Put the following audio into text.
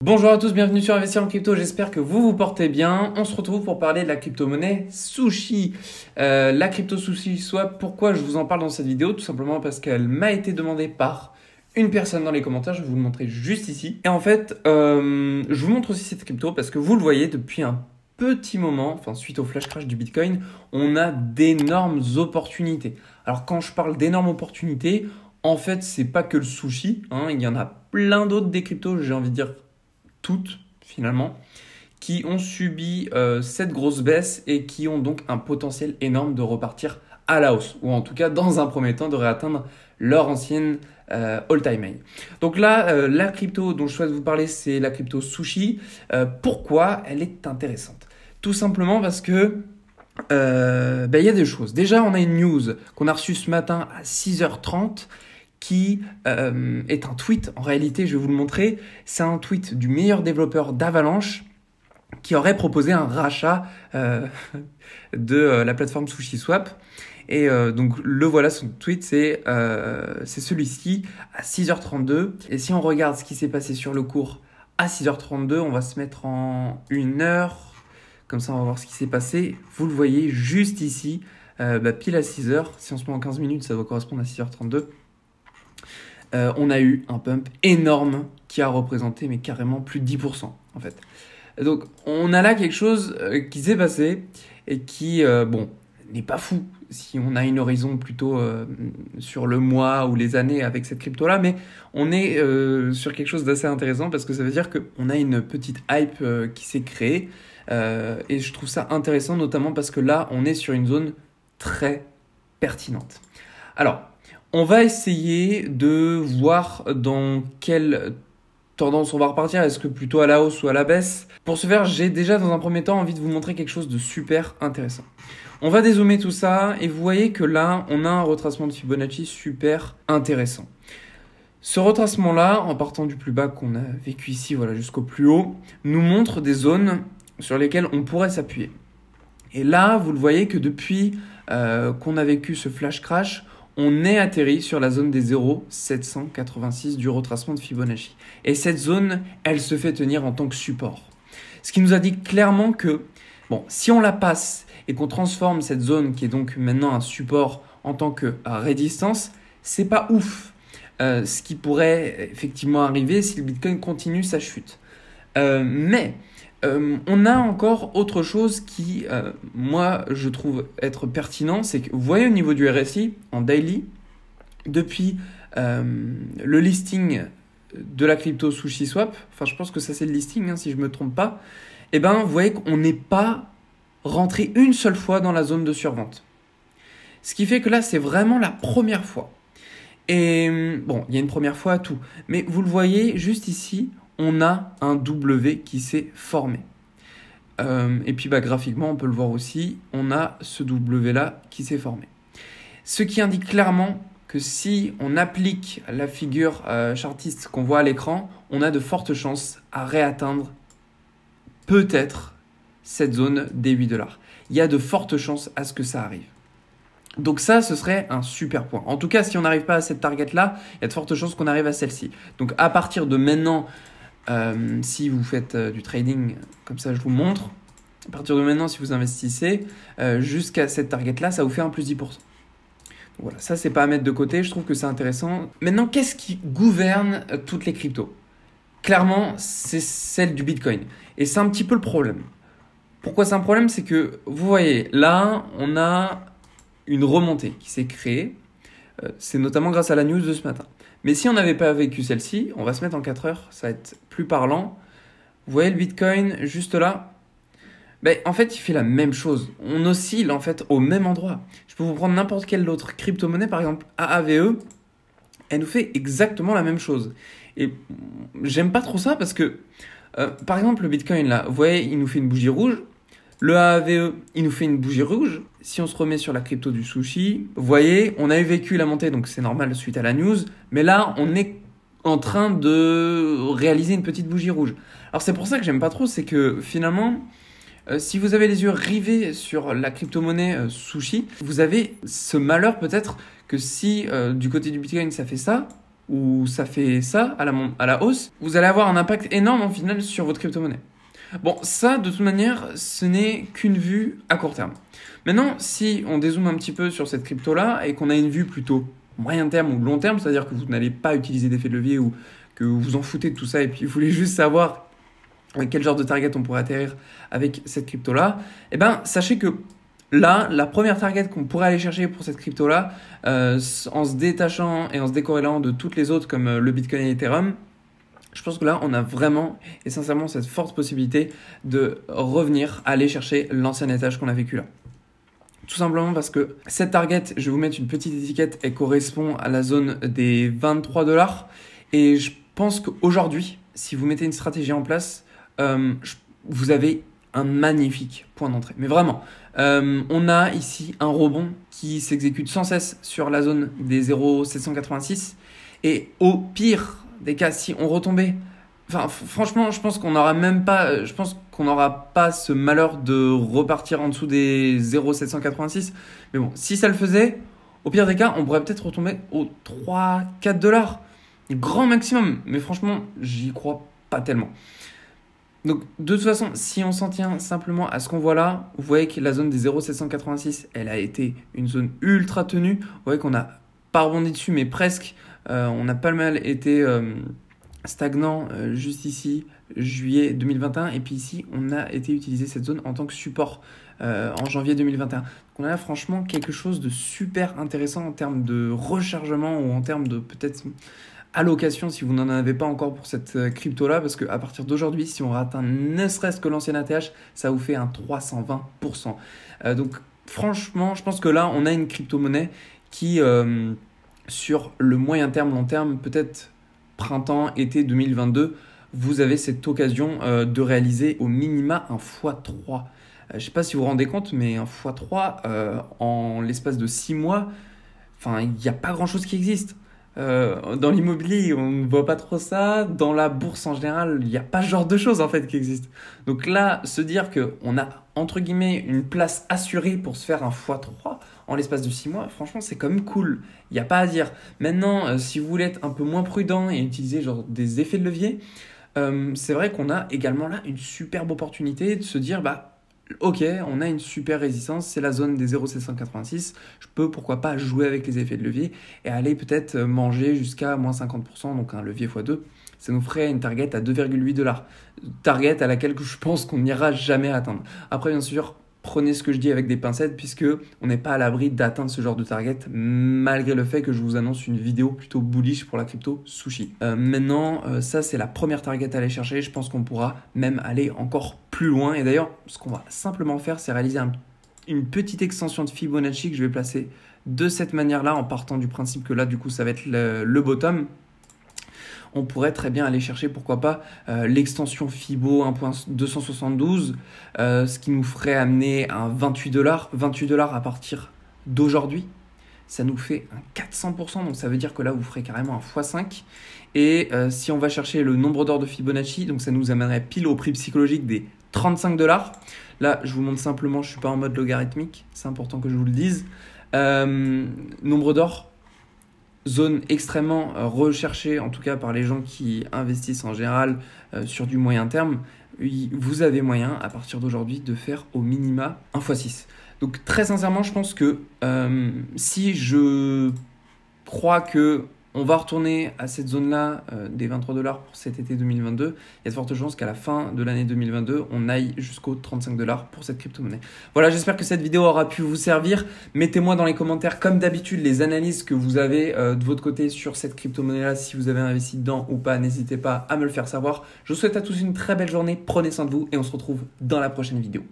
Bonjour à tous, bienvenue sur Investir en Crypto, j'espère que vous vous portez bien. On se retrouve pour parler de la crypto-monnaie Sushi. La crypto Sushi Swap, pourquoi je vous en parle dans cette vidéo? Tout simplement parce qu'elle m'a été demandée par une personne dans les commentaires, je vais vous le montrer juste ici. Et en fait, je vous montre aussi cette crypto parce que vous le voyez depuis un petit moment, enfin suite au flash crash du Bitcoin, on a d'énormes opportunités. Alors quand je parle d'énormes opportunités, en fait, c'est pas que le sushi, hein, il y en a plein d'autres des cryptos, j'ai envie de dire toutes finalement, qui ont subi cette grosse baisse et qui ont donc un potentiel énorme de repartir à la hausse, ou en tout cas dans un premier temps de réatteindre leur ancienne all-time high. Donc là, la crypto dont je souhaite vous parler, c'est la crypto Sushi. Pourquoi elle est intéressante? Tout simplement parce que y a des choses. Déjà, on a une news qu'on a reçue ce matin à 6h30 qui est un tweet. En réalité, je vais vous le montrer. C'est un tweet du meilleur développeur d'Avalanche qui aurait proposé un rachat de la plateforme SushiSwap. Et donc, le voilà, son tweet, c'est celui-ci à 6h32. Et si on regarde ce qui s'est passé sur le cours à 6h32, on va se mettre en 1 heure. Comme ça, on va voir ce qui s'est passé. Vous le voyez juste ici, pile à 6h. Si on se met en 15 minutes, ça va correspondre à 6h32. On a eu un pump énorme qui a représenté mais carrément plus de 10% en fait. Donc on a là quelque chose qui s'est passé et qui n'est pas fou si on a une horizon plutôt sur le mois ou les années avec cette crypto là, mais on est sur quelque chose d'assez intéressant parce que ça veut dire qu'on a une petite hype qui s'est créée et je trouve ça intéressant notamment parce que là on est sur une zone très pertinente. Alors on va essayer de voir dans quelle tendance on va repartir. Est-ce que plutôt à la hausse ou à la baisse? Pour ce faire, j'ai déjà dans un premier temps envie de vous montrer quelque chose de super intéressant. On va dézoomer tout ça et vous voyez que là, on a un retracement de Fibonacci super intéressant. Ce retracement-là, en partant du plus bas qu'on a vécu ici voilà, jusqu'au plus haut, nous montre des zones sur lesquelles on pourrait s'appuyer. Et là, vous le voyez que depuis qu'on a vécu ce flash crash, on est atterri sur la zone des 0,786 du retracement de Fibonacci. Et cette zone, elle se fait tenir en tant que support. Ce qui nous a dit clairement que, si on la passe et qu'on transforme cette zone qui est donc maintenant un support en tant que résistance, c'est pas ouf. Ce qui pourrait effectivement arriver si le Bitcoin continue sa chute. On a encore autre chose qui, moi, je trouve être pertinent, c'est que vous voyez au niveau du RSI, en daily, depuis le listing de la crypto SushiSwap, enfin je pense que ça c'est le listing, si je ne me trompe pas, vous voyez qu'on n'est pas rentré une seule fois dans la zone de survente. Ce qui fait que là, c'est vraiment la première fois. Et il y a une première fois à tout, mais vous le voyez juste ici, on a un W qui s'est formé. Et puis graphiquement, on peut le voir aussi, on a ce W là qui s'est formé. Ce qui indique clairement que si on applique la figure chartiste qu'on voit à l'écran, on a de fortes chances à réatteindre peut-être cette zone des $8. Il y a de fortes chances à ce que ça arrive. Donc ça, ce serait un super point. En tout cas, si on n'arrive pas à cette target-là, il y a de fortes chances qu'on arrive à celle-ci. Donc à partir de maintenant, si vous faites du trading, comme ça je vous montre, à partir de maintenant, si vous investissez jusqu'à cette target-là, ça vous fait un plus 10%. Donc voilà, ça c'est pas à mettre de côté, je trouve que c'est intéressant. Maintenant, qu'est-ce qui gouverne toutes les cryptos? Clairement, c'est celle du Bitcoin. Et c'est un petit peu le problème. Pourquoi c'est un problème? C'est que, vous voyez, là, on a une remontée qui s'est créée. C'est notamment grâce à la news de ce matin. Mais si on n'avait pas vécu celle-ci, on va se mettre en 4 heures, ça va être plus parlant. Vous voyez le Bitcoin juste là? En fait, il fait la même chose. On oscille en fait au même endroit. Je peux vous prendre n'importe quelle autre crypto-monnaie, par exemple AAVE, elle nous fait exactement la même chose. Et j'aime pas trop ça parce que, par exemple, le Bitcoin là, vous voyez, il nous fait une bougie rouge. Le AAVE, il nous fait une bougie rouge. Si on se remet sur la crypto du sushi, vous voyez, on a vécu la montée, donc c'est normal suite à la news. Mais là, on est en train de réaliser une petite bougie rouge. Alors c'est pour ça que j'aime pas trop, c'est que finalement, si vous avez les yeux rivés sur la crypto-monnaie Sushi, vous avez ce malheur peut-être que si du côté du Bitcoin ça fait ça, où ça fait ça à la hausse, vous allez avoir un impact énorme en final sur votre crypto-monnaie. Bon, ça, de toute manière, ce n'est qu'une vue à court terme. Maintenant, si on dézoome un petit peu sur cette crypto-là et qu'on a une vue plutôt moyen terme ou long terme, c'est-à-dire que vous n'allez pas utiliser d'effet de levier ou que vous vous en foutez de tout ça et puis vous voulez juste savoir quel genre de target on pourrait atterrir avec cette crypto-là, eh ben, sachez que là, la première target qu'on pourrait aller chercher pour cette crypto-là, en se détachant et en se décorrélant de toutes les autres comme le Bitcoin et Ethereum, je pense que là, on a vraiment et sincèrement cette forte possibilité de revenir aller chercher l'ancien étage qu'on a vécu là. Tout simplement parce que cette target, je vais vous mettre une petite étiquette, elle correspond à la zone des 23 $. Et je pense qu'aujourd'hui, si vous mettez une stratégie en place, vous avez un magnifique point d'entrée. Mais vraiment, on a ici un rebond qui s'exécute sans cesse sur la zone des 0,786. Et au pire des cas, si on retombait, enfin franchement, je pense qu'on n'aura pas ce malheur de repartir en dessous des 0,786. Mais bon, si ça le faisait, au pire des cas, on pourrait peut-être retomber aux 3-4 $. Grand maximum. Mais franchement, j'y crois pas tellement. Donc, de toute façon, si on s'en tient simplement à ce qu'on voit là, vous voyez que la zone des 0,786, elle a été une zone ultra tenue. Vous voyez qu'on n'a pas rebondi dessus, mais presque. On a pas mal été stagnant juste ici, juillet 2021. Et puis ici, on a été utiliser cette zone en tant que support en janvier 2021. Donc, on a là franchement quelque chose de super intéressant en termes de rechargement ou en termes de peut-être allocation si vous n'en avez pas encore pour cette crypto-là. Parce qu'à partir d'aujourd'hui, si on atteint ne serait-ce que l'ancien ATH, ça vous fait un 320%. Donc franchement, je pense que là, on a une crypto-monnaie qui... sur le moyen terme, long terme, peut-être printemps, été 2022, vous avez cette occasion de réaliser au minima un x3. Je ne sais pas si vous vous rendez compte, mais un x3 en l'espace de 6 mois, il n'y a pas grand-chose qui existe. Dans l'immobilier, on ne voit pas trop ça. Dans la bourse en général, il n'y a pas ce genre de choses en fait qui existent. Donc là, se dire qu'on a entre guillemets une place assurée pour se faire un x3 en l'espace de 6 mois, franchement, c'est quand même cool. Il n'y a pas à dire. Maintenant, si vous voulez être un peu moins prudent et utiliser genre des effets de levier, c'est vrai qu'on a également là une superbe opportunité de se dire ok, on a une super résistance, c'est la zone des 0,786. Je peux pourquoi pas jouer avec les effets de levier et aller peut-être manger jusqu'à moins 50%, donc un levier x2. Ça nous ferait une target à 2,8 $. Target à laquelle je pense qu'on n'ira jamais atteindre. Après, bien sûr, prenez ce que je dis avec des pincettes puisque on n'est pas à l'abri d'atteindre ce genre de target malgré le fait que je vous annonce une vidéo plutôt bullish pour la crypto sushi. Maintenant, ça c'est la première target à aller chercher. Je pense qu'on pourra même aller encore plus loin. Et d'ailleurs, ce qu'on va simplement faire, c'est réaliser une petite extension de Fibonacci que je vais placer de cette manière-là en partant du principe que là, du coup, ça va être le bottom. On pourrait très bien aller chercher, pourquoi pas, l'extension Fibo 1.272, ce qui nous ferait amener un 28 $. 28 $ à partir d'aujourd'hui, ça nous fait un 400%, donc ça veut dire que là, vous ferez carrément un x5. Et si on va chercher le nombre d'or de Fibonacci, donc ça nous amènerait pile au prix psychologique des 35 $. Là, je vous montre simplement, je ne suis pas en mode logarithmique, c'est important que je vous le dise. Nombre d'or, zone extrêmement recherchée, en tout cas par les gens qui investissent en général sur du moyen terme. Vous avez moyen, à partir d'aujourd'hui, de faire au minima un x6. Donc très sincèrement, je pense que si je crois que on va retourner à cette zone-là des 23 $ pour cet été 2022. Il y a de fortes chances qu'à la fin de l'année 2022, on aille jusqu'aux 35 $ pour cette crypto-monnaie. Voilà, j'espère que cette vidéo aura pu vous servir. Mettez-moi dans les commentaires, comme d'habitude, les analyses que vous avez de votre côté sur cette crypto-monnaie-là. Si vous avez investi dedans ou pas, n'hésitez pas à me le faire savoir. Je vous souhaite à tous une très belle journée. Prenez soin de vous et on se retrouve dans la prochaine vidéo.